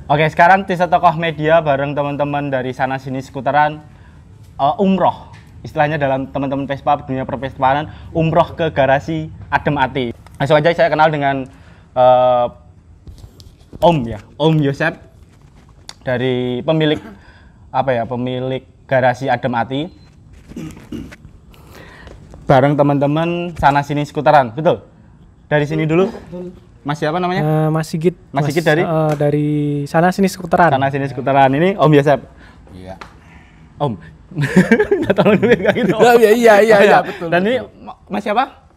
Oke, sekarang Tisa Tokoh Media bareng teman-teman dari sana sini sekutaran umroh. Istilahnya dalam teman-teman Vespa dunia pervespaan, umroh ke garasi Adem Ati. Langsung aja saya kenal dengan Om Yosep dari pemilik garasi Adem Ati. Bareng teman-teman sana sini sekutaran, betul? Dari sini dulu. Mas siapa namanya? Mas Sigit. Mas Sigit dari sana sini sekutaran. Sana sini sekutaran. Ini Om Yosep. Iya. Om. Enggak tahu dulu kayak gitu. Iya, betul. Dan ini Mas siapa?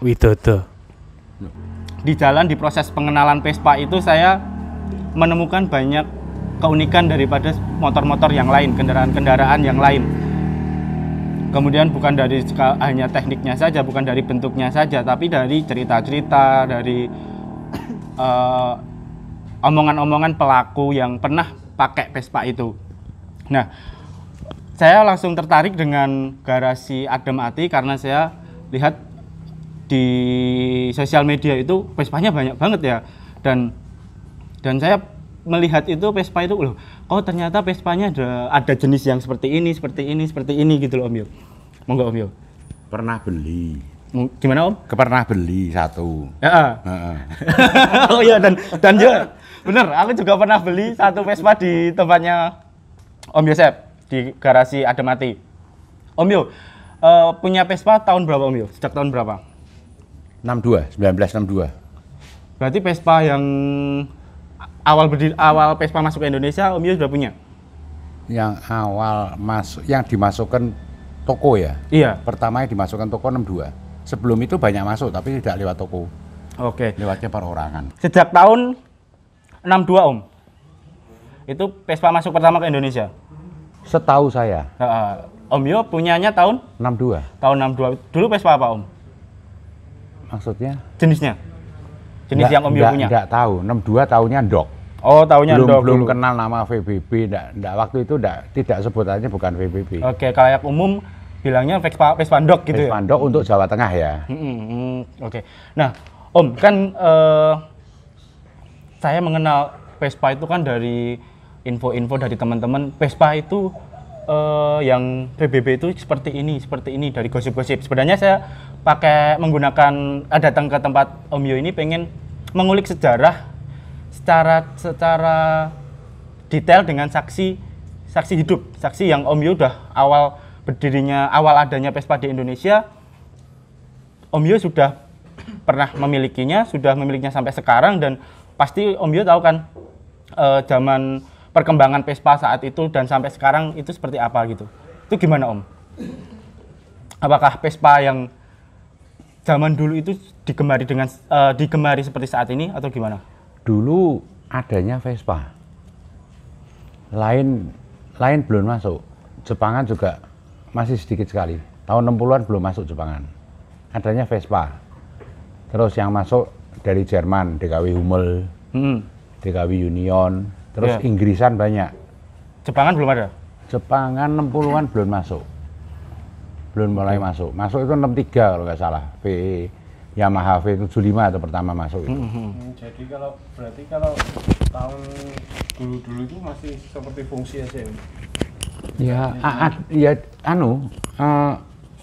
Widodo. Di jalan di proses pengenalan Vespa itu saya menemukan banyak keunikan daripada motor-motor yang lain, kendaraan-kendaraan yang lain. Kemudian bukan dari hanya tekniknya saja, bukan dari bentuknya saja, tapi dari cerita-cerita, dari omongan-omongan pelaku yang pernah pakai Vespa itu. Nah, saya langsung tertarik dengan garasi Adem Ati karena saya lihat di sosial media itu Vespanya banyak banget ya. Dan saya melihat itu Vespa itu loh, ternyata Vespanya ada jenis yang seperti ini gitu loh Om Yo. Monggo Om Yo. Pernah beli. Gimana Om? Pernah beli satu. Ya. Oh iya dan ya bener, aku juga pernah beli satu Vespa di tempatnya Om Yosep di garasi Adem Ati. Om Yo, punya Vespa tahun berapa Om Yo? Sejak tahun berapa? 1962. Berarti Vespa yang awal Vespa masuk ke Indonesia Om Yo sudah punya? Yang awal masuk, yang dimasukkan toko ya? Iya. Pertama yang dimasukkan toko 62. Sebelum itu banyak masuk tapi tidak lewat toko. Oke. Lewatnya perorangan. Sejak tahun 62 Om? Itu Vespa masuk pertama ke Indonesia? Setahu saya. Om Yo punyanya tahun? 62. Tahun 62. Dulu Vespa apa Om? Maksudnya? Jenisnya? Jenis yang Om Yo punya? Enggak tahu, 62 tahunnya ndok. Oh, tahunnya ndok. Belum kenal nama VBB, enggak waktu itu tidak sebutannya bukan VBB. Oke, kayak umum bilangnya Vespa ndok gitu Vespa ya? ndok untuk Jawa Tengah ya. Oke. Nah, Om, kan saya mengenal Vespa itu kan dari info-info dari teman-teman. Vespa itu yang PBB itu seperti ini dari gosip-gosip. Sebenarnya saya datang ke tempat Om Yo ini pengen mengulik sejarah secara detail dengan saksi hidup, saksi yang Om Yo udah awal adanya Vespa di Indonesia. Om Yo sudah pernah memilikinya sampai sekarang, dan pasti Om Yo tahu kan zaman perkembangan Vespa saat itu dan sampai sekarang itu seperti apa gitu. Itu gimana Om? Apakah Vespa yang zaman dulu itu digemari seperti saat ini atau gimana? Dulu adanya Vespa. Lain belum masuk. Jepangan juga masih sedikit sekali. Tahun 60-an belum masuk Jepangan. Adanya Vespa. Terus yang masuk dari Jerman, DKW Hummel, DKW Union, terus Inggrisan banyak. Jepangan belum ada? Jepangan 60-an belum masuk. Belum mulai masuk. Masuk itu 63 kalau nggak salah. Yamaha V75 itu pertama masuk itu. Jadi berarti kalau tahun dulu itu masih seperti fungsi aja ya?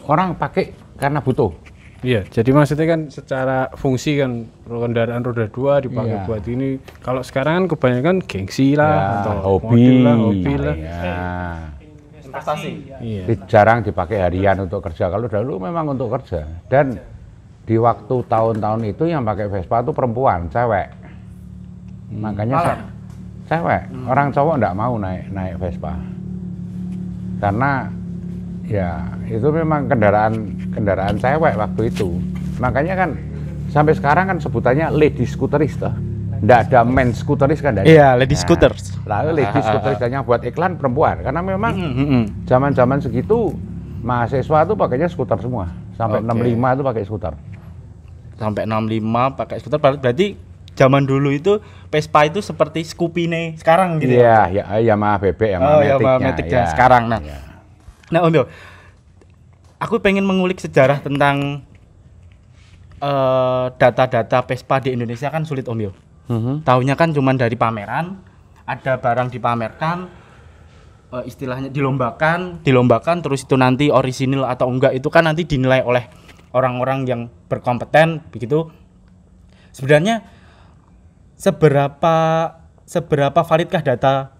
Orang pakai karena butuh. Iya, jadi maksudnya kan secara fungsi kan kendaraan roda 2 dipakai buat ini. Kalau sekarang kan kebanyakan gengsi lah atau hobi lah. Investasi. Iya. Jarang dipakai harian untuk kerja. Kalau dulu memang untuk kerja. Dan di waktu tahun-tahun itu yang pakai Vespa itu perempuan, cewek. Makanya cewek. Orang cowok enggak mau naik Vespa. Karena ya itu memang kendaraan cewek waktu itu. Makanya kan sampai sekarang kan sebutannya lady scooteris toh. Nggak ada men scooteris kan? Iya, lady scooters. Lalu lady scooteris hanya buat iklan perempuan. Karena memang zaman-zaman segitu mahasiswa tuh pakainya skuter semua. Sampai 65 itu pakai skuter. Sampai 65 pakai skuter, berarti zaman dulu itu Vespa itu seperti Scoopy sekarang gitu ya? Iya, Yamaha bebek, Yamaha Matic sekarang. Nah Om Yo, aku pengen mengulik sejarah tentang data-data Vespa di Indonesia kan sulit Om Yo. Taunya kan cuma dari pameran ada barang dipamerkan, istilahnya dilombakan terus itu nanti orisinil atau enggak itu kan nanti dinilai oleh orang-orang yang berkompeten begitu. Sebenarnya seberapa validkah data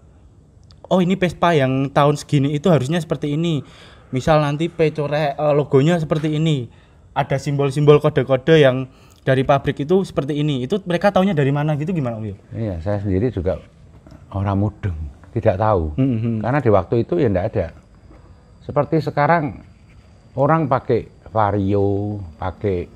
ini Vespa yang tahun segini itu harusnya seperti ini. Misal nanti pecore logonya seperti ini. Ada simbol-simbol kode-kode yang dari pabrik itu seperti ini. Itu mereka taunya dari mana gitu gimana Om Yo? Iya, saya sendiri juga orang mudeng. Tidak tahu, karena di waktu itu ya enggak ada. Seperti sekarang orang pakai Vario, pakai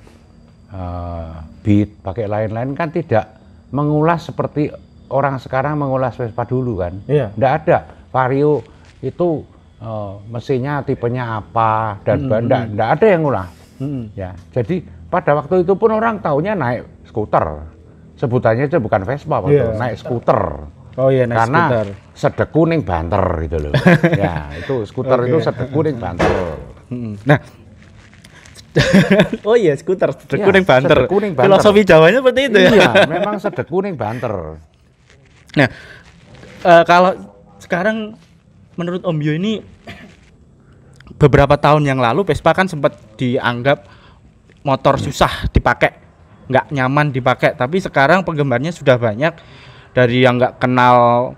Beat, pakai lain-lain kan tidak mengulas seperti orang sekarang mengulas Vespa dulu kan. Iya. Enggak ada. Vario itu mesinnya tipenya apa dan enggak ada yang ngulas. Ya, jadi pada waktu itu pun orang taunya naik skuter. Sebutannya itu bukan Vespa, naik skuter. Oh iya, naik karena skuter. sedeku ning banter gitu loh. Ya, itu skuter itu sedeku ning banter. Nah, oh iya skuter sedeku ning banter. Sedeku ning banter. Filosofi Jawanya seperti itu ya. Iya, memang sedeku ning banter. Nah, kalau sekarang menurut Om Yo ini beberapa tahun yang lalu Vespa kan sempat dianggap motor susah dipakai, nggak nyaman dipakai, tapi sekarang penggemarnya sudah banyak. Dari yang nggak kenal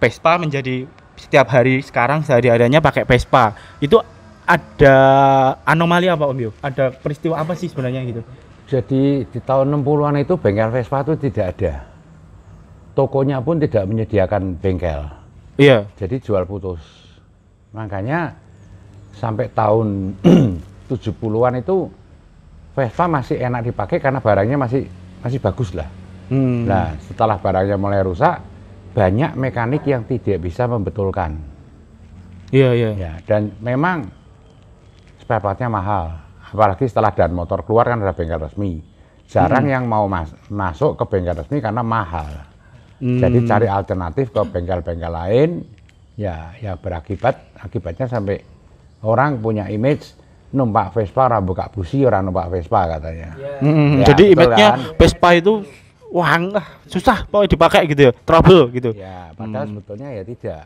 Vespa menjadi setiap hari sekarang sehari-harinya pakai Vespa. Itu ada anomali apa Om Yo? Ada peristiwa apa sih sebenarnya gitu? Jadi di tahun 60-an itu bengkel Vespa itu tidak ada. Tokonya pun tidak menyediakan bengkel. Iya. Jadi jual putus. Makanya sampai tahun 70-an itu Vespa masih enak dipakai karena barangnya masih bagus lah. Nah, setelah barangnya mulai rusak, banyak mekanik yang tidak bisa membetulkan. Iya. Ya, dan memang spare partnya mahal. Apalagi setelah dan motor keluar kan ada bengkel resmi. Jarang yang mau masuk ke bengkel resmi karena mahal. Jadi cari alternatif ke bengkel-bengkel lain. Ya akibatnya sampai orang punya image numpak Vespa orang buka busi, orang numpak Vespa katanya. Ya, jadi image-nya kan? Vespa itu wah susah pokoknya dipakai gitu ya, trouble gitu. Ya, padahal sebetulnya ya tidak.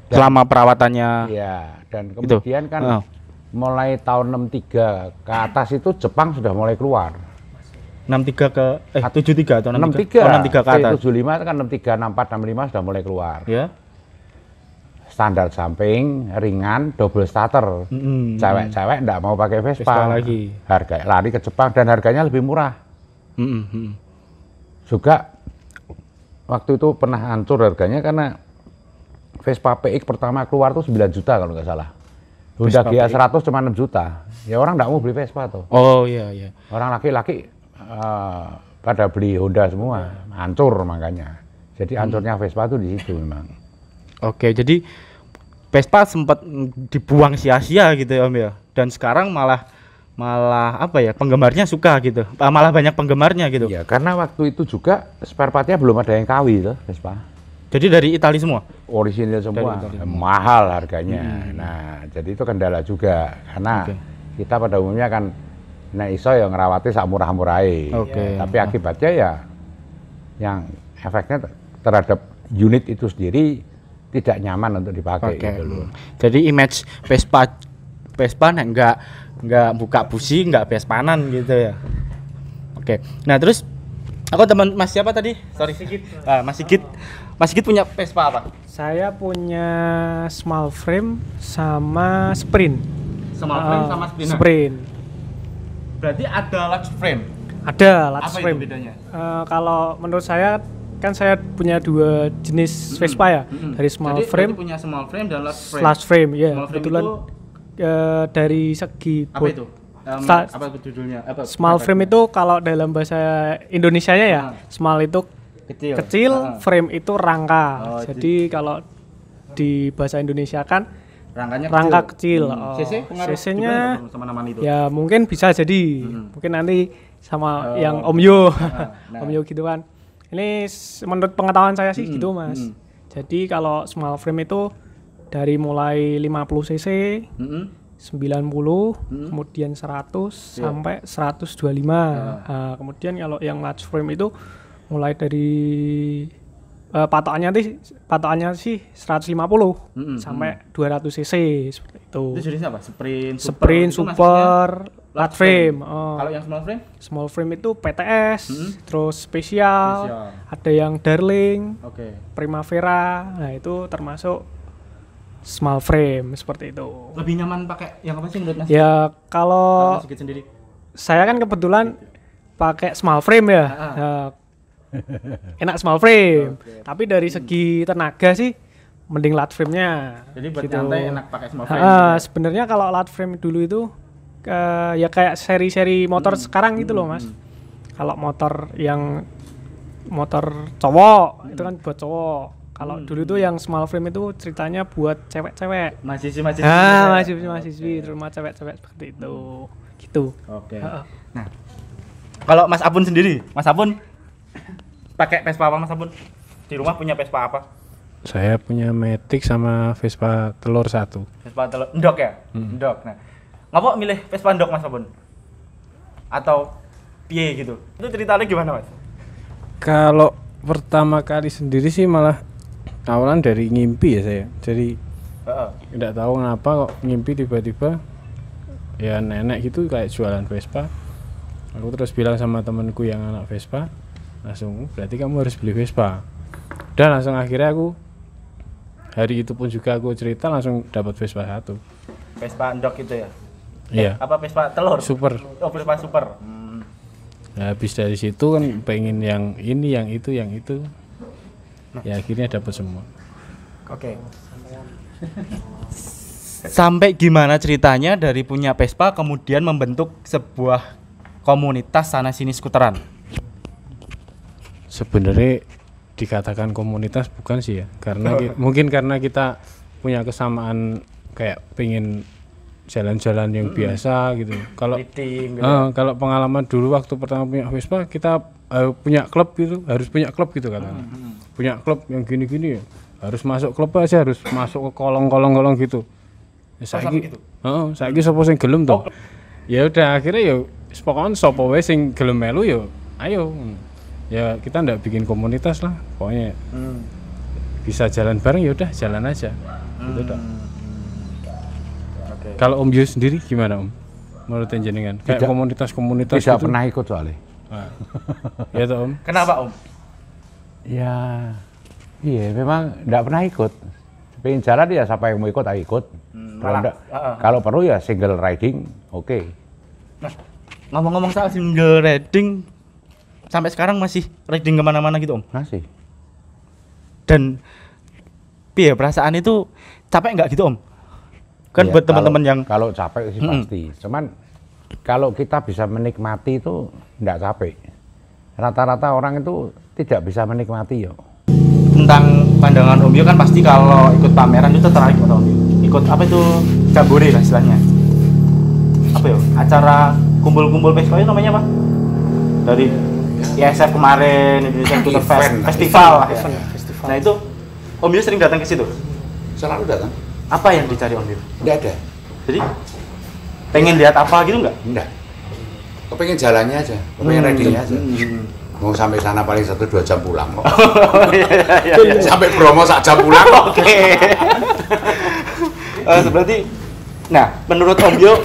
Dan, selama perawatannya. Ya, dan kemudian gitu. Kan mulai tahun 63 ke atas itu Jepang sudah mulai keluar. 63 ke 73 atau 63? 63? Oh, 63 ke atas. 75 kan 63, 64, 65 sudah mulai keluar. Ya. Standar samping, ringan, double starter. Cewek-cewek enggak mau pakai Vespa lagi. Harga lari ke Jepang dan harganya lebih murah. Juga waktu itu pernah hancur harganya karena Vespa PX pertama keluar tuh 9 juta kalau nggak salah. Honda GA100 cuma 6 juta. Ya orang nggak mau beli Vespa tuh. Oh iya. Orang laki-laki pada beli Honda semua, hancur makanya. Jadi hancurnya Vespa tuh di situ memang. Oke, jadi Vespa sempat dibuang sia-sia gitu ya Om ya. Dan sekarang malah apa ya, penggemarnya suka gitu, malah banyak penggemarnya gitu. Ya karena waktu itu juga spare partnya belum ada yang KW tuh Vespa. Jadi dari Italia semua? Orisinil semua, mahal harganya. Nah jadi itu kendala juga karena kita pada umumnya kan iso yang ngerawati sak murah-murahe. Tapi akibatnya ya yang efeknya terhadap unit itu sendiri tidak nyaman untuk dipakai gitu loh. Jadi image Vespa nggak buka busi, nggak Vespanan gitu ya. Nah terus aku teman Mas siapa tadi? Sorry Sigit. Mas Sigit punya Vespa apa? Saya punya small frame sama sprint. Small frame sama sprint. Berarti ada large frame? Ada large apa frame. Itu bedanya? Kalau menurut saya kan saya punya dua jenis Vespa ya, dari small Jadi, frame. Punya small frame dan large frame. Large frame ya. Kebetulan dari segi apa itu? Apa judulnya? Small frame itu kalau dalam bahasa Indonesianya ya, small itu kecil, frame itu rangka. Jadi kalau di bahasa Indonesia kan rangka kecil. CC-nya ya mungkin bisa jadi. Mungkin nanti sama yang Om Yo, Om Yo gitu kan. Ini menurut pengetahuan saya sih gitu Mas. Jadi kalau small frame itu dari mulai 50 cc, 90, kemudian 100 sampai 125. Kemudian kalau yang large frame itu mulai dari patokannya sih 150 sampai 200 cc seperti itu. Itu jenisnya apa? Sprint, super, flat frame. Kalau yang small frame? Small frame itu PTS, terus spesial, ada yang Darling, Primavera. Nah, itu termasuk small frame seperti itu. Lebih nyaman pakai yang apa sih menurut Mas? Ya kalau sendiri. Saya kan kebetulan pakai small frame ya. Enak small frame. Tapi dari segi tenaga sih mending lat frame-nya. Jadi buat nyantai enak pakai small frame. Sebenarnya kalau lat frame dulu itu ya kayak seri-seri motor sekarang gitu loh, Mas. Kalau motor cowok itu kan buat cowok. Kalau dulu tuh yang small frame itu ceritanya buat cewek-cewek. Mahasiswi, rumah cewek-cewek seperti itu. Gitu. Oke. Nah, kalau Mas Apun sendiri, Mas Apun pakai Vespa apa Mas Apun? Di rumah punya Vespa apa? Saya punya Matic sama Vespa telur 1. Vespa telur endok ya? Endok. Nah, ngapa milih Vespa endok Mas Apun? Atau piye gitu? Itu ceritanya gimana, Mas? Kalau pertama kali sendiri sih malah awalan dari ngimpi ya saya. Jadi tidak tahu kenapa kok ngimpi tiba-tiba ya nenek gitu kayak jualan Vespa. Aku terus bilang sama temanku yang anak Vespa, langsung berarti kamu harus beli Vespa. Dan langsung akhirnya aku hari itu pun juga aku cerita langsung dapat Vespa 1. Vespa endok itu ya? Iya. Apa Vespa telur? Super. Oh, Vespa super. Nah, habis dari situ kan pengen yang ini, yang itu. Ya akhirnya dapat semua. Oke. Sampai gimana ceritanya dari punya Vespa kemudian membentuk sebuah komunitas sana sini skuteran? Sebenarnya dikatakan komunitas bukan sih ya, karena mungkin karena kita punya kesamaan kayak pengen jalan-jalan yang biasa gitu. Kalau kalau pengalaman dulu waktu pertama punya Vespa kita punya klub gitu, harus punya klub gitu katanya. Punya klub yang gini-gini ya, harus masuk klub aja, harus masuk ke kolong-kolong gitu. Ya, saiki sapa sing gelem to? Ya udah akhirnya ya pokoknya sapa wae sing gelem melu ya ayo. Ya kita ndak bikin komunitas lah, pokoknya bisa jalan bareng ya udah jalan aja. Gitu dah. Kalau Om Yus sendiri gimana Om? Menurut jenengan? Kayak komunitas-komunitas tidak gitu? pernah ikut soalnya. Ya toh Om. Kenapa Om? Ya, iya memang tidak pernah ikut. Pengen jalan ya siapa yang mau ikut, ayo ikut. Kalau perlu ya single riding, oke. Nah, ngomong-ngomong soal single riding, sampai sekarang masih riding kemana-mana gitu Om? Masih. Dan piye perasaan itu capek nggak gitu Om? Kan buat teman-teman yang kalau capek sih pasti. Cuman kalau kita bisa menikmati itu enggak capek. Rata-rata orang itu tidak bisa menikmati yo. Tentang pandangan Om Yo kan pasti kalau ikut pameran itu tertarik atau Om Yo? Ikut apa itu jambore lah istilahnya. Apa yo? Acara kumpul-kumpul Vespa itu namanya apa? Dari ISF kemarin, Indonesia Scooter Festival lah ya. Nah itu Om Yo sering datang ke situ? Selalu datang. Apa yang dicari Om Yo? Enggak ada. Jadi pengen lihat apa gitu enggak? Enggak. Kepengen jalannya aja, kepengen ridingnya aja. Mau sampai sana paling 1-2 jam pulang kok. Iya. Sampai Bromo 1 jam pulang. Oke. Berarti, nah menurut Om Yo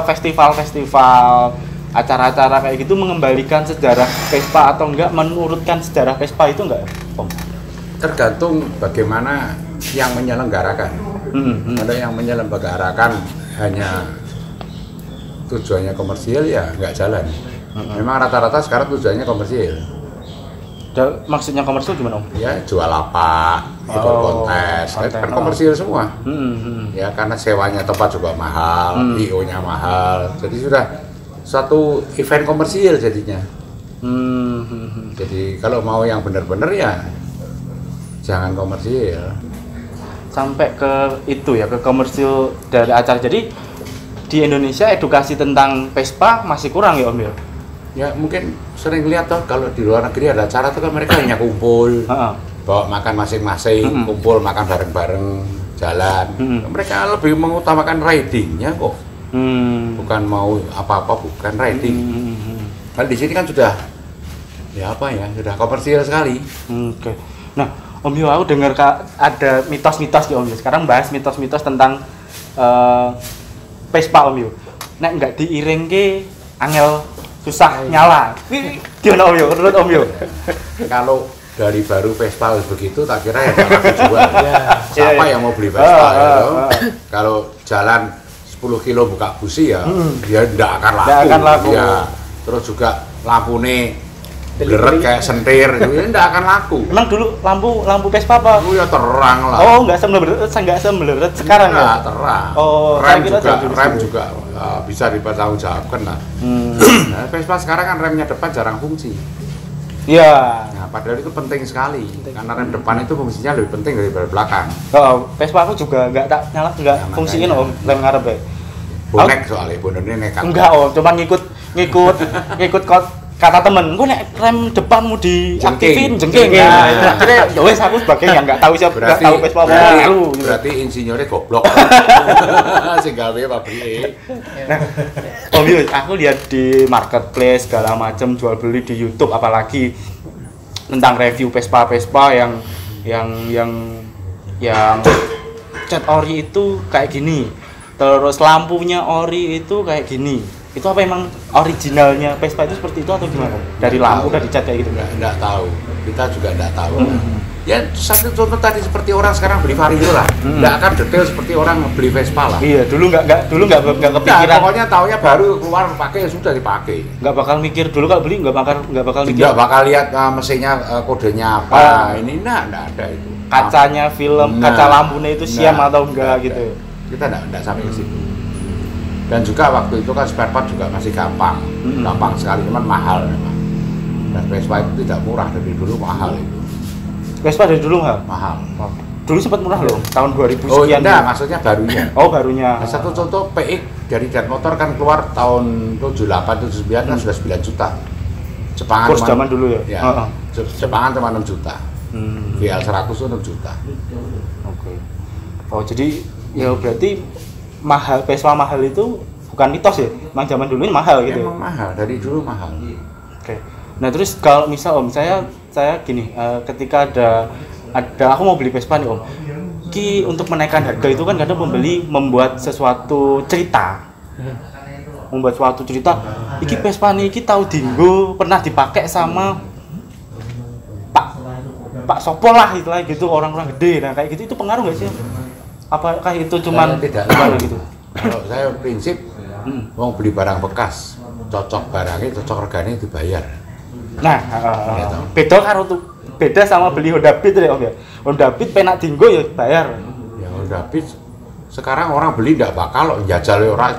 festival-festival, acara-acara kayak gitu mengembalikan sejarah Vespa atau enggak, menurutkan sejarah Vespa itu enggak Om? Tergantung bagaimana yang menyelenggarakan. Ada yang menyelenggarakan hanya tujuannya komersial ya nggak jalan. Memang rata-rata sekarang tujuannya komersial. Maksudnya komersial gimana Om? Ya jual apa, ikut kontes, kan komersial semua. Ya karena sewanya tempat juga mahal, IO-nya mahal, jadi sudah satu event komersial jadinya. Jadi kalau mau yang benar-benar ya jangan komersial. Sampai ke itu ya, ke komersial dari acara. Jadi di Indonesia edukasi tentang Vespa masih kurang ya Om ya? Ya mungkin sering lihat toh kalau di luar negeri ada acara tuh kan mereka hanya kumpul, bawa makan masing-masing, kumpul makan bareng-bareng, jalan. Mereka lebih mengutamakan ridingnya kok, bukan mau apa-apa, bukan riding. Kalau di sini kan sudah ya apa ya, sudah komersial sekali. Oke. Nah, Om Yo, aku dengar ada mitos-mitos di Om Yo. Sekarang bahas mitos-mitos tentang Vespa Om Yo. Nek enggak diiring ke angel susah nyala. Gimana Om Yo? Menurut Om Yo? Kalau dari baru Vespa begitu, tak kira yang akan dijual. Siapa yang mau beli Vespa? Kalau jalan 10 kilo buka busi ya, dia tidak akan laku. Ya. Terus juga lampunya bleret kayak sentir, itu tidak akan laku. Emang dulu lampu Vespa apa? Oh ya terang lah. Oh, nggak sembleret sekarang ya? Terang. Oh, rem juga bisa dipertanggungjawabkan lah. Nah, Vespa sekarang kan remnya depan jarang fungsi. Iya. Nah, padahal itu penting sekali. Karena rem depan itu fungsinya lebih penting daripada belakang. Oh, Vespa aku juga nggak fungsiin Om, rem ngarep ya. Bonek soalnya, boneknya nekat. Enggak Om, cuma ngikut kata temen, gue nek rem depanmu diaktifin jengking. Nah, akhirnya ya wes aku sebagai yang nggak tahu siapa, nggak tahu Vespa baru. Berarti insinyurnya goblok. Sing gawe pabrike. Nah, Om Yo, aku lihat di marketplace segala macam jual beli di YouTube, apalagi tentang review Vespa yang cat ori itu kayak gini, terus lampunya ori itu kayak gini. Itu apa emang originalnya Vespa itu seperti itu atau gimana? Dari lampu udah dicat kayak gitu? Enggak tahu. Kita juga enggak tahu. Ya satu contoh tadi seperti orang sekarang beli Vario lah. Enggak akan detail seperti orang beli Vespa lah. Iya, dulu enggak kepikiran. Nah, pokoknya taunya baru keluar pakai ya sudah dipakai. Enggak bakal mikir dulu kalau beli enggak bakal mikir. Enggak bakal lihat mesinnya kodenya apa. Ini enggak ada itu. Kacanya film, kaca lampunya itu siam atau enggak gitu. Kita enggak sampai ke situ. Dan juga waktu itu kan spare part juga masih gampang sekali, cuman mahal memang. Dan Vespa itu tidak murah, dari dulu mahal itu. Vespa dari dulu mahal. Dulu sempat murah loh, tahun 2000 Oh sekian. enggak, maksudnya barunya. Oh barunya. Nah, satu contoh PX dari Dan Motor kan keluar tahun 78 79 kan sudah 9 juta. Jepangan kurs zaman dulu ya. Ya. Jepangan cuma 6 juta. VL 100 itu 6 juta. Oke. Oh jadi ya berarti Vespa mahal itu bukan mitos ya? Memang zaman dulu ini mahal gitu. Emang mahal, dari dulu mahal. Oke. Nah terus kalau misal Om, saya gini, ketika ada aku mau beli Vespa nih Om, untuk menaikkan harga itu kan kadang pembeli membuat sesuatu cerita, iki Vespa nih, iki tahu dinggo pernah dipakai sama Pak Sopo lah gitu, orang-orang gede. Nah kayak gitu itu pengaruh nggak sih? Apakah itu cuman tidak tahu gitu? Kalau saya prinsip mau beli barang bekas, cocok barangnya, cocok regane dibayar. Nah, beda sama beli Honda Beat ya Om ya. Honda Beat penak dinggo ya bayar. Ya Honda Beat sekarang orang beli tidak bakal jajal ora.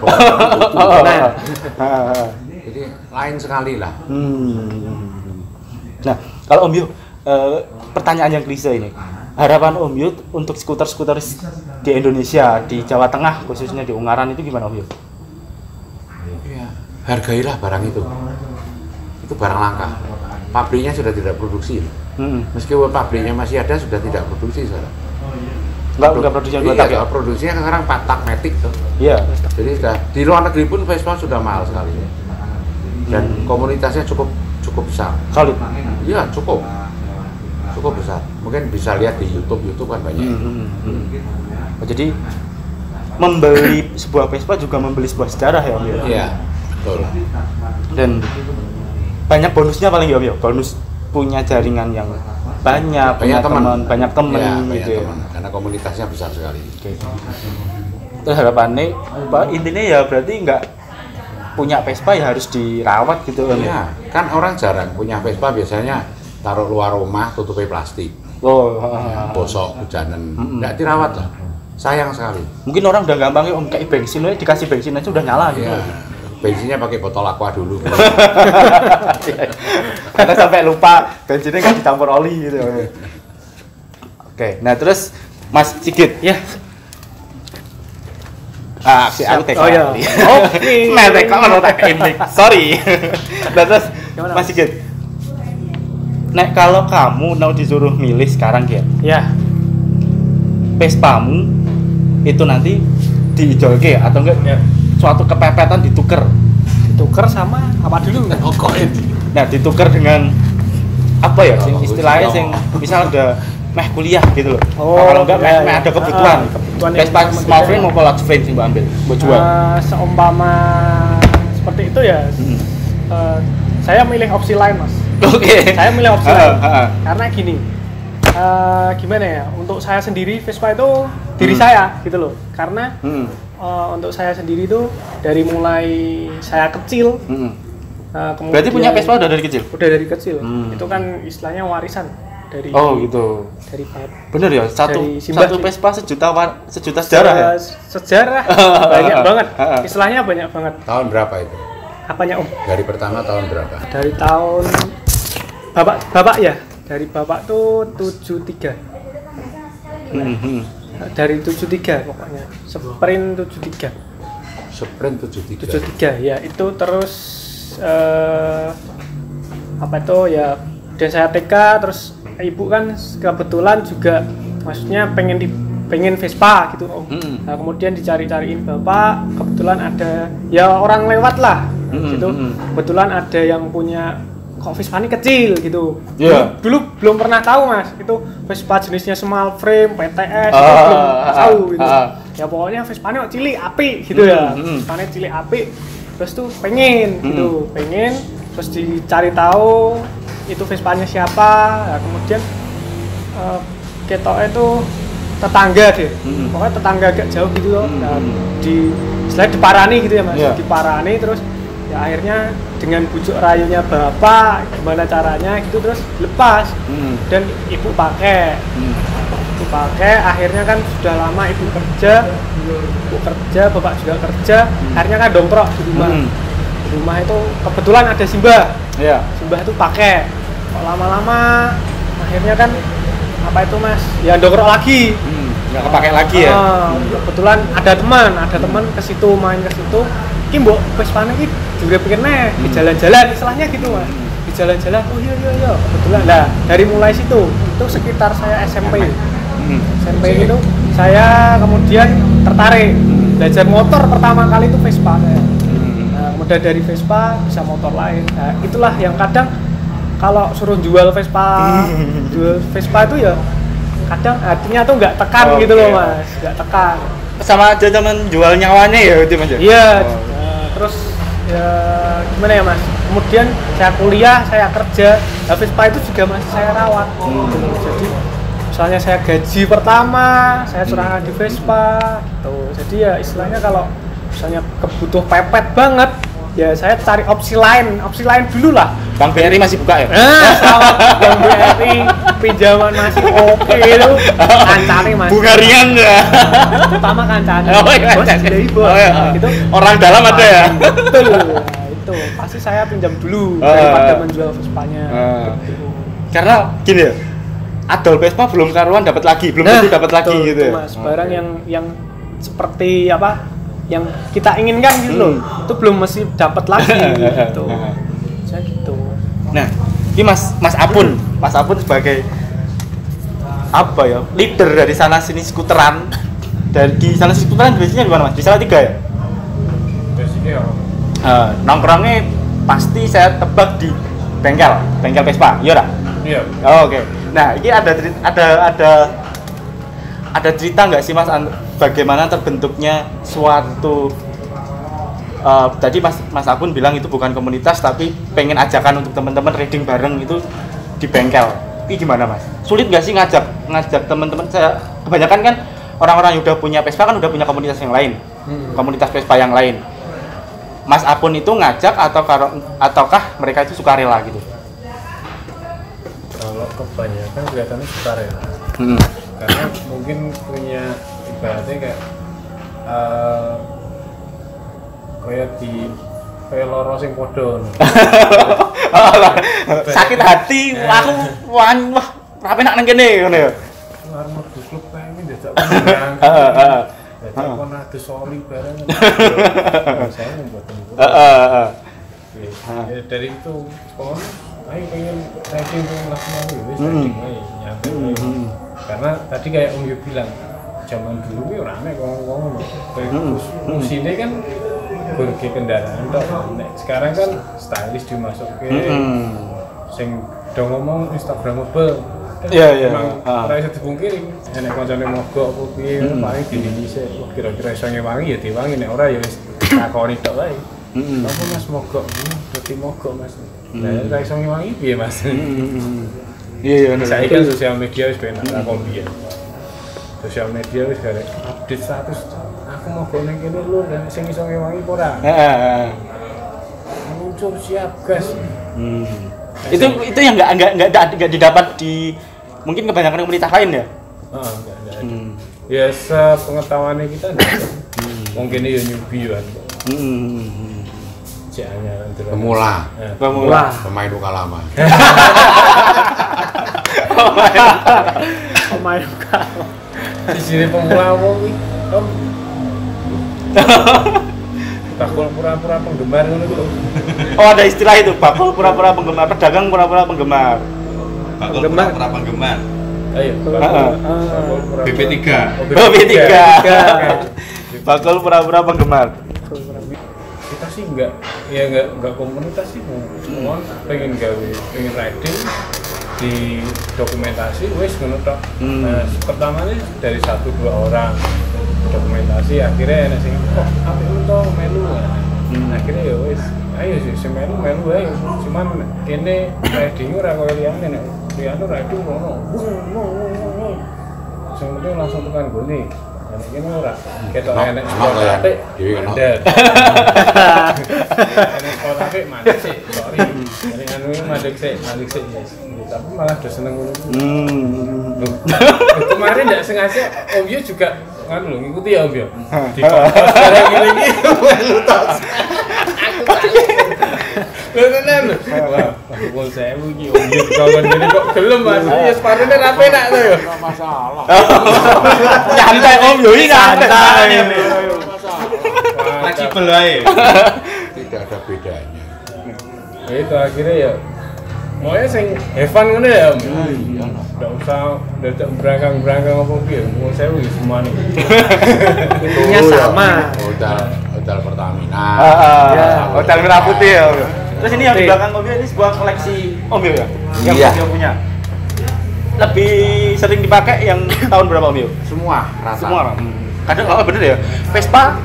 Jadi lain sekali lah. Nah, kalau Om Yo, pertanyaan yang klise ini. Harapan Om Yo untuk skuter-skuter di Indonesia, di Jawa Tengah khususnya di Ungaran itu gimana Om Yo? Ya, hargailah barang itu. Itu barang langka. Pabriknya sudah tidak produksi. Meskipun pabriknya masih ada, sudah tidak produksi sekarang. Enggak produksinya dua tak ya? Produksinya sekarang 4 tak matic tuh. Iya. Jadi sudah di luar negeri pun Vespa sudah mahal sekali. Dan komunitasnya cukup besar. Solid. Iya, cukup besar. Mungkin bisa lihat di YouTube kan banyak. Oh, jadi membeli sebuah Vespa juga membeli sebuah sejarah ya Om Yo? Iya, betul. Dan banyak bonusnya paling ya Om Yo? Bonus punya jaringan yang banyak teman gitu ya. Karena komunitasnya besar sekali. Okay. Terus harapannya intinya ya berarti nggak punya Vespa ya harus dirawat gitu Om ya. Kan orang jarang punya Vespa, biasanya taruh luar rumah tutupnya plastik. Bosok, hujanan, nggak dirawat lah. Sayang sekali. Mungkin orang udah gampang Om, kayak bensin, dikasih bensin aja udah nyala gitu. Ya, bensinnya pakai botol aqua dulu. Karena sampai lupa bensinnya nggak dicampur oli gitu. Oke, nah terus Mas Sigit. Ya. Aku Oh ya. Oke. Mereka kalau tak ini. Sorry. Nah terus Mas Sigit. Nek kalau kamu mau disuruh milih sekarang ya, Vespamu itu nanti diijolke atau enggak suatu kepepetan ditukar sama apa dulu? Nah ditukar dengan apa ya? Istilahnya misal meh kuliah gitu loh. Oh, Kalau enggak iya, meh iya. ada kebutuhan. Kebutuhan Vespa yang small frame mau large frame sih mbak ambil buat jual. Seumpama seperti itu ya, saya milih opsi lain mas. Oke. Saya milih opsi lain karena gini, gimana ya? Untuk saya sendiri Vespa itu diri saya gitu loh. Karena untuk saya sendiri itu dari mulai saya kecil. Kemudian Berarti punya Vespa udah dari kecil? Udah dari kecil. Itu kan istilahnya warisan dari. Oh gitu. Dari bapak. Bener ya, satu Simbah. Vespa sejuta sejarah ya? Sejarah banyak banget. Istilahnya banyak banget. Tahun berapa itu? Apanya Om? Dari pertama tahun berapa? Dari tahun bapak ya. Dari bapak tuh 73. Dari 73 pokoknya. Sprint 73. Sprint 73. 73 ya, itu terus apa itu ya, dan saya TK terus ibu kan kebetulan juga maksudnya pengen Vespa gitu Om. Nah, kemudian dicari-cariin bapak, kebetulan ada ya orang lewat lah gitu. Kebetulan ada yang punya kok Vespa ini kecil gitu. Dulu belum pernah tahu mas, itu Vespa jenisnya small frame, PTS itu belum tahu gitu. Ya pokoknya Vespa ini cilik api gitu ya. Vespa ini cilik api. Terus tuh pengen gitu, terus dicari tahu itu Vespanya siapa. Nah, kemudian ketoknya itu tetangga deh, pokoknya tetangga agak jauh gitu loh. Nah, selain diparani gitu ya mas, diparani terus ya akhirnya dengan bujuk rayunya bapak gimana caranya gitu terus dilepas dan ibu pakai. Akhirnya kan sudah lama ibu kerja, bapak juga kerja, akhirnya kan dongkrok di rumah. Di rumah itu kebetulan ada Simbah. Simbah itu pakai. Kok lama-lama akhirnya kan apa itu mas? Ya dongkrok lagi. Nggak kepake lagi ya. Kebetulan ada teman ke situ, main ke situ. Ki mbok Vespa iki juga pengen di jalan-jalan istilahnya gitu mas. Di jalan-jalan. Oh iya kebetulan. Nah, dari mulai situ itu sekitar saya SMP. SMP itu saya kemudian tertarik belajar motor pertama kali itu Vespa saya. Nah, kemudian dari Vespa bisa motor lain. Nah, itulah yang kadang kalau suruh jual Vespa itu ya kadang hatinya tuh nggak tekan gitu loh mas, nggak tekan. Sama aja zaman jual nyawanya ya itu mas. Iya. Terus ya gimana ya mas? Kemudian saya kuliah, saya kerja, nah, Vespa itu juga masih saya rawat. Jadi misalnya saya gaji pertama, saya curahkan di Vespa gitu. Jadi ya istilahnya kalau misalnya kebutuh pepet banget, ya saya cari opsi lain dulu lah. Bank BRI masih buka ya? Sama Bank BRI, pinjaman masih oke itu, kancane mas. Bunga ringan ya? Pertama kancane, bos dari bos, gitu. Orang dalam ada ya? Betul, nah, itu pasti saya pinjam dulu daripada menjual Vespanya. Karena gini ya, adol Vespa belum karuan dapat lagi, belum tentu dapat lagi gitu ya. Mas, barang yang seperti apa yang kita inginkan gitu loh, itu belum mesti dapat lagi gitu. Saya gitu. Nah, ini Mas Apun sebagai apa ya, leader dari sana sini skuteran. Dan di sana sini skuteran biasanya di mana Mas? Di sana 3 ya? Basicnya nongkrongnya pasti saya tebak di bengkel Vespa, iya ora? Iya. Oh, oke. Nah, ini ada cerita nggak sih Mas bagaimana terbentuknya suatu tadi Mas Apun bilang itu bukan komunitas tapi pengen ajakan untuk teman-teman riding bareng itu di bengkel. Ini gimana Mas? Sulit nggak sih ngajak teman-teman? Saya kebanyakan kan orang-orang yang udah punya Vespa kan udah punya komunitas yang lain, komunitas Vespa yang lain. Mas Apun itu ngajak ataukah mereka itu sukarela gitu? Kalau kebanyakan kelihatannya sukarela. Karena mungkin punya ibaratnya kayak loro sing podo. Sakit hati, aku wah rapi nak nang kene ngono ya. Arep mlebu klub kae iki njajak konang. Jadi kon adu soli bareng. Saya mboten. Ya dari itu kon ayo pengen riding kelas mau wis riding ae nyampe. Karena tadi kayak Om Yu bilang zaman dulu ki rame ngomong-ngomong. Musine kan berbagai kendaraan tok. Sekarang kan stylish dimasukke. Sing do ngomong Instagramable Iya, iya. Emang ora iso dipungkiri. Nek kancane mogok apa piye paling gini dhisik. Kira-kira iso ngewangi ya diwangi, nek ora ya wis takoni tok wae. Apa Mas mogok? Dadi mogok Mas. Lah ora iso ngewangi piye Mas? Iya, bener. Saiki kan sosial media wis penak kok piye. Sosial media wis gare update status. Aku mogok ning kene lho, dan sing iso ngewangi apa ora? Heeh. Muncul siap gas. Itu yang nggak didapat di mungkin kebanyakan komunitas lain ya. Enggak. Ya sepengetahuannya kita enggak. Mungkin ini ya newbie kan. Jangan terus. Pemula pemain luka lama. Pemain luka. Di sini pemula apa kuwi? Bakul pura-pura penggemar ngono lho. Oh, ada istilah itu, bakul pura-pura penggemar, pedagang pura-pura penggemar. Bakul pura-pura penggemar. Ayo, BP3. Oh, B3. Bakul pura-pura penggemar. Kita sih enggak komunitas sih, semua pengen riding di dokumentasi wis ngono tok. Pertamanya dari 1-2 orang dokumentasi, akhirnya enak sing apik to melu. Akhirnya ya wis ayo sih melu ae. Cuman kene riding ora koyo liyane nek liyane riding ngono. Sing penting langsung tekan gone. Nek kene ora ketok enek sport apik dhewe kan. Enek sport apik mandek sih, sorry. Nek anu mandek sih yes. Tapi malah udah seneng ngono. Kemarin enggak sengaja Om Yo juga kan lho ngikuti ya Om Yo. Di sekarang ini melu tos. Aku tahu. Tenan. Wah, aku sewu iki Om Yo kawan ngene kok gelem Mas. Ya separone ra penak to yo. Ora masalah. Nyantai Om Yo iki santai. Fleksibel wae. Tidak ada bedanya. Itu akhirnya ya maunya sing Evan ngono ya Om. Iya. Enggak usah dadak berangkang apa piye. Mau sewu iki semua nih. Intinya sama. Hotel Pertamina. Ya, Hotel Merah Putih ya. Terus ini yang di belakang mobil ini sebuah koleksi Om Yo ya? Yang Om Yo punya. Lebih sering dipakai yang tahun berapa Om Yo? Semua rata. Semua. Kadang bener ya. Vespa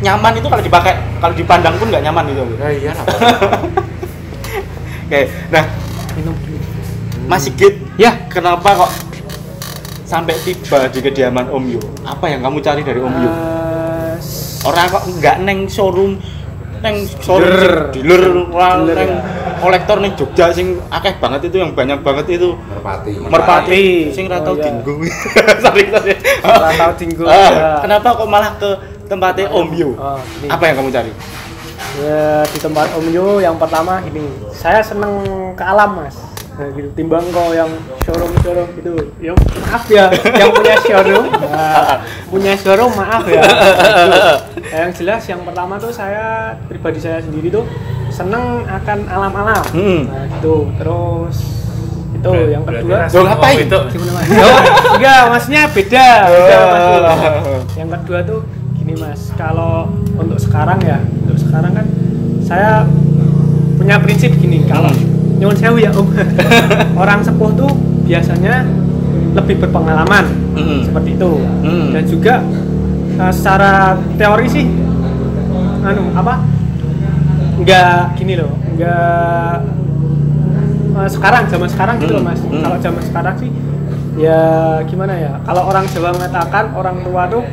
nyaman itu kalau dipakai, kalau dipandang pun nggak nyaman gitu. Iya lah. Oke, nah Mas Sigit, ya kenapa kok sampai tiba di kediaman Om Yo? Apa yang kamu cari dari Om Yo? Orang kok nggak neng showroom dealer neng kolektor neng Jogja sing akeh banget itu, yang banyak banget itu Merpati sing ra tau dinggo. Sorry. Ra tau dinggo. Kenapa kok malah ke tempatnya Om Yo? Apa yang kamu cari? Ya di tempat Om Yo yang pertama gini, saya seneng ke alam Mas. Nah, gitu. Timbang kok yang showroom gitu. Ya maaf ya yang punya showroom. Punya showroom maaf ya. Yang jelas yang pertama tuh pribadi saya sendiri tuh seneng akan alam-alam. Nah, gitu. Terus itu yang kedua. Loh ngapain? Gimana Mas? Enggak, maksudnya beda Mas. Yang kedua tuh gini Mas, kalau untuk sekarang kan saya punya prinsip gini, kalau nyuwun sewu ya Om. Orang sepuh tuh biasanya lebih berpengalaman seperti itu. Dan juga secara teori sih enggak gini loh, enggak zaman sekarang gitu loh Mas. Kalau zaman sekarang sih ya gimana ya, kalau orang Jawa mengatakan orang tua tuh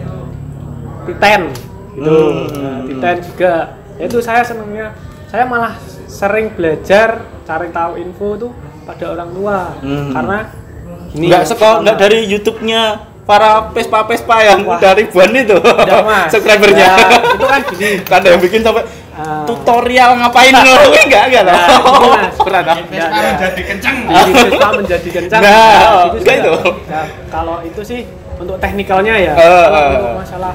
titen gitu. Titen juga ya, itu saya senangnya, saya malah sering belajar cari tahu info tuh pada orang tua. Karena gini, nggak dari YouTube-nya para Vespa yang udah ribuan itu subscribernya. Ya, itu kan gini, ada yang bikin sampai tutorial ngapain loh, enggak lah. Berat Vespa menjadi kencang. Vespa menjadi kencang. Itu. Kalau itu sih untuk teknikalnya ya. Kalau masalah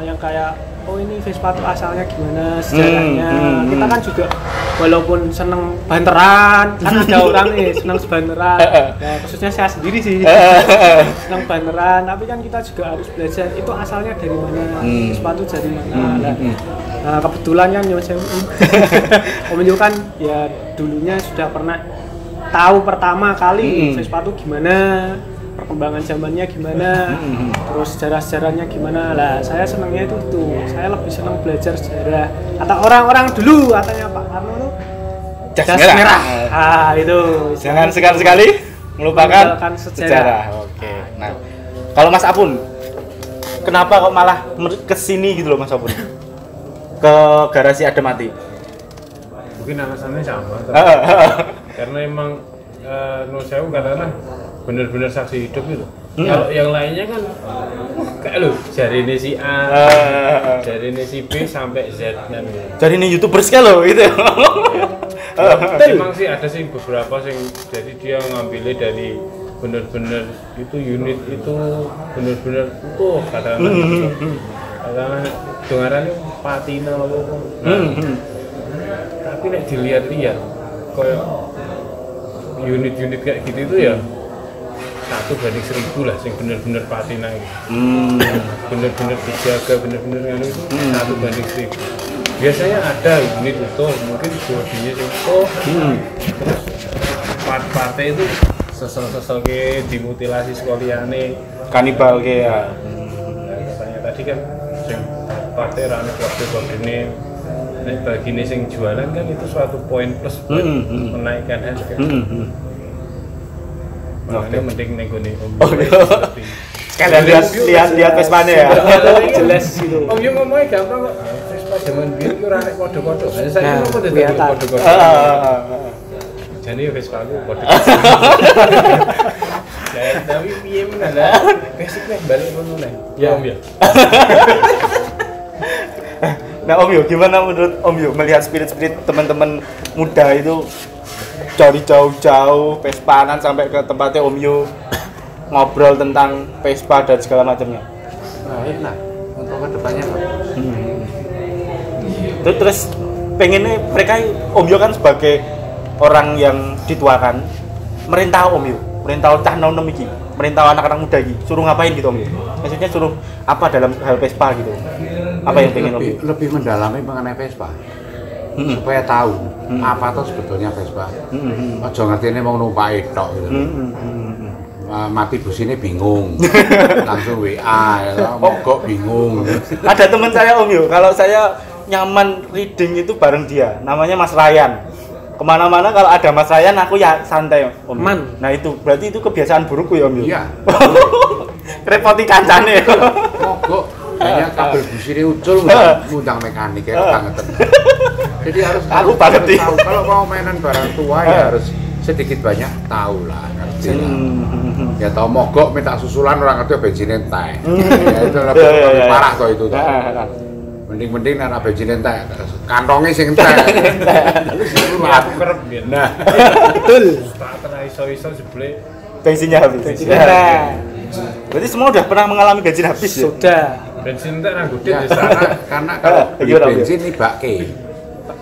yang kayak ini Vespa tuh asalnya gimana, sejarahnya. Kita kan juga walaupun seneng banteran, kan ada orang nih seneng banteran. Ya, khususnya saya sendiri sih seneng banteran, tapi kan kita juga harus belajar itu asalnya dari mana, Vespa itu dari mana. Nah, kebetulan kan Om Yo kan ya dulunya sudah pernah tahu pertama kali Vespa tuh gimana, perkembangan zamannya gimana, terus sejarah-sejarahnya gimana. Lah saya senangnya itu saya lebih senang belajar sejarah. Kata orang-orang dulu katanya Pak Karno tuh Jas jas merah. merah. Itu Jangan sekali-sekali melupakan Meninggalkan sejarah. Oke. Nah, kalau Mas Apun, kenapa kok malah ke sini gitu loh Mas Apun? Ke garasi Ademati. Mungkin alasannya sama. Karena emang menurut saya katakanlah benar-benar saksi hidup gitu. Kalau yang lainnya kan kayak lo jari ini si A, jari ini si B sampai Z kan. Jadi ini YouTubers kan loh gitu. Emang sih ada sih beberapa sing jadi dia ngambilnya dari benar-benar itu unit itu benar-benar utuh katakanlah dengarannya patina apa. Tapi nek dilihat-lihat kayak unit-unit kayak gitu itu ya 1/1000 lah sing bener-bener patina gitu. Bener-bener dijaga, bener-bener nganu itu 1/1000. Biasanya ada unit utuh, mungkin bodinya utuh. Terus part-partnya itu sesel-sesel ke dimutilasi sekaliane Kanibal ke ya. Katanya tadi kan sing partnya rane kode-kodene nek bagine sing jualan kan itu suatu poin plus buat menaikkan harga. Makanya mending nego-nego Kalian lihat Vespanya ya. jelas gitu. Om Yo ngomongnya gampang kok. Vespa zaman biyen ku ora nek kode-kode. Saya kok dadi kode-kode. Jadi Vespa aku kode-kode. Tapi piye meneh basicnya balik ngono nih. Ya Om ya. Nah Om Yo, gimana menurut Om Yo melihat spirit-spirit teman-teman muda itu dari jauh-jauh Vespanan sampai ke tempatnya Om Yo ngobrol tentang Vespa dan segala macamnya. Baik lah untuk kedepannya Pak. Terus pengennya mereka Om Yo kan sebagai orang yang dituakan merintah Om Yo, merintah cah nom iki, merintah anak-anak muda iki, suruh ngapain gitu Om Yo? Maksudnya suruh apa dalam hal Vespa gitu? Apa yang pengen Om Yo? Lebih mendalami mengenai Vespa. Supaya tahu apa tuh sebetulnya Vespa. Ojo ngertine mau numpak tok gitu. Mati bus ini bingung. Langsung WA ya, mogok bingung. Ada teman saya Om Yo, kalau saya nyaman reading itu bareng dia, namanya Mas Ryan. Kemana-mana kalau ada Mas Ryan aku ya santai Om Yo. Nah itu berarti itu kebiasaan burukku ya Om Yo. Iya. Repoti kancane. Mogok hanya kabel bus ini ucul ngundang mekanik ya banget. Jadi harus Aku banget nih. tahu kalau mau mainan barang tua ya harus sedikit banyak tahu lah, ngerti lah. Ya tahu mogok minta susulan orang ngerti bensin entek. Ya itu lebih parah toh itu toh. Mending ana bensin entek, kantongnya sing entek. Aku kerep biyen. Nah, Betul. Starter iso-iso jebule Bensinnya habis. Berarti semua udah pernah mengalami bensin habis ya? Sudah. bensin entek nang gudit ya, wis karena kalau beli Gimana, bensin nih bake.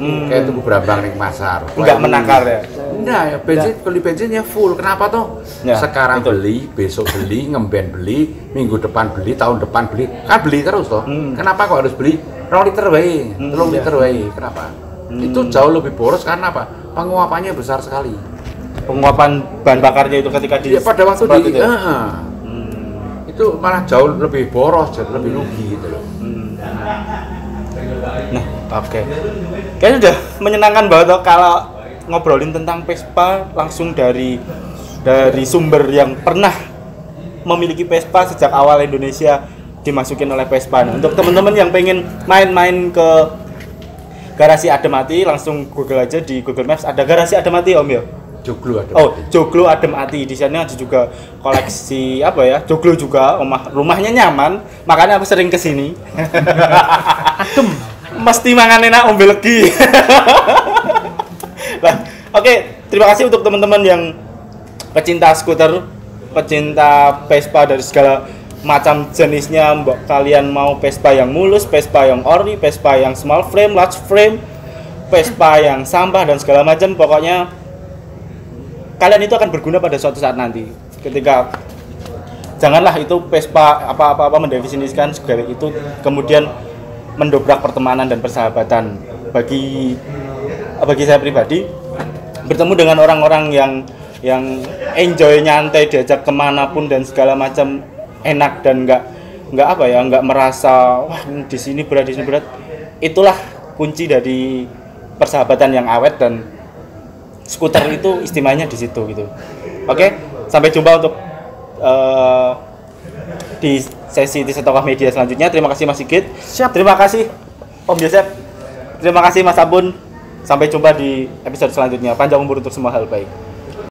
Kayak tuku berambang ning pasar. Enggak menakar ya? Enggak ya, beli bensinnya full. Kenapa toh? Ya, sekarang itu. beli, besok beli, ngemben beli, minggu depan beli, tahun depan beli. Kan beli terus toh. Kenapa kok harus beli 2 liter wae, 3 liter wae? Kenapa? Itu jauh lebih boros karena apa? Penguapannya besar sekali. Penguapan bahan bakarnya itu ketika di Ya, pada waktu semprot di itu ya? itu malah jauh lebih boros, jadi lebih rugi gitu loh. Nah, oke. Kayaknya udah menyenangkan banget toh kalau ngobrolin tentang Vespa langsung dari sumber yang pernah memiliki Vespa sejak awal Indonesia dimasukin oleh Vespa. Nah, untuk teman-teman yang pengen main-main ke garasi Ademati, langsung Google aja di Google Maps, ada garasi Ademati Om ya? Joglo ada. Oh, Joglo Ademati. Di sana ada juga koleksi apa ya? Joglo juga, rumahnya nyaman, makanya aku sering kesini. Adem. Mesti mangan enak, ombe legi. Nah, oke, terima kasih untuk teman-teman yang pecinta skuter, pecinta Vespa dari segala macam jenisnya. Mbak kalian mau Vespa yang mulus, Vespa yang ori, Vespa yang small frame, large frame, Vespa yang sampah dan segala macam, pokoknya kalian itu akan berguna pada suatu saat nanti. Ketika janganlah itu Vespa apa-apa mendefinisikan segala itu kemudian mendobrak pertemanan dan persahabatan. Bagi saya pribadi, bertemu dengan orang-orang yang yang enjoy nyantai diajak kemanapun dan segala macam enak dan nggak apa ya, nggak merasa wah di sini berat di sini berat. Itulah kunci dari persahabatan yang awet, dan skuter itu istimewanya di situ gitu. Oke, sampai jumpa untuk di sesi Tisetokoh Media selanjutnya. Terima kasih Mas Sigit. Siap. Terima kasih Om Yosep. Terima kasih Mas Abun. Sampai jumpa di episode selanjutnya. Panjang umur untuk semua hal baik.